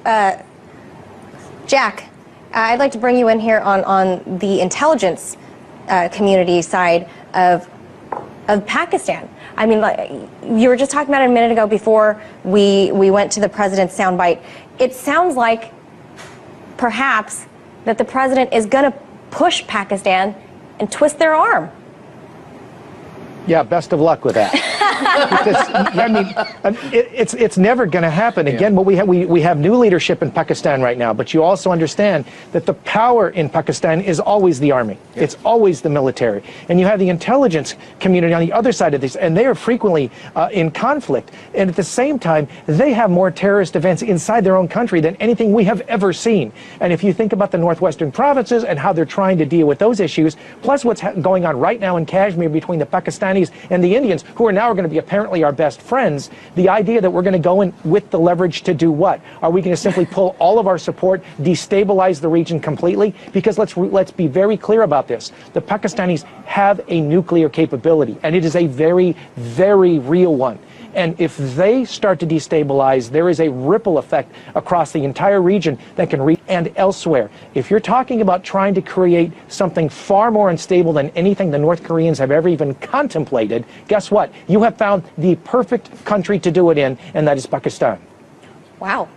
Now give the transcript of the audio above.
Jack, I'd like to bring you in here on the intelligence community side of Pakistan. I mean, like, you were just talking about it a minute ago before we went to the president's soundbite. It sounds like perhaps that the president is going to push Pakistan and twist their arm. Yeah, best of luck with that. Because, I mean, it's never going to happen. Again, what we have new leadership in Pakistan right now, but you also understand that the power in Pakistan is always the army. Yeah. It's always the military. And you have the intelligence community on the other side of this, and they are frequently in conflict. And at the same time, they have more terrorist events inside their own country than anything we have ever seen. And if you think about the northwestern provinces and how they're trying to deal with those issues, plus what's going on right now in Kashmir between the Pakistanis and the Indians, who are now going to be apparently our best friends, the idea that we're going to go in with the leverage to do what? Are we going to simply pull all of our support, destabilize the region completely? Because let's be very clear about this. The Pakistanis have a nuclear capability, and it is a very, very real one. And if they start to destabilize, there is a ripple effect across the entire region that can reach and elsewhere. If you're talking about trying to create something far more unstable than anything the North Koreans have ever even contemplated, guess what? You have found the perfect country to do it in, and that is Pakistan. Wow.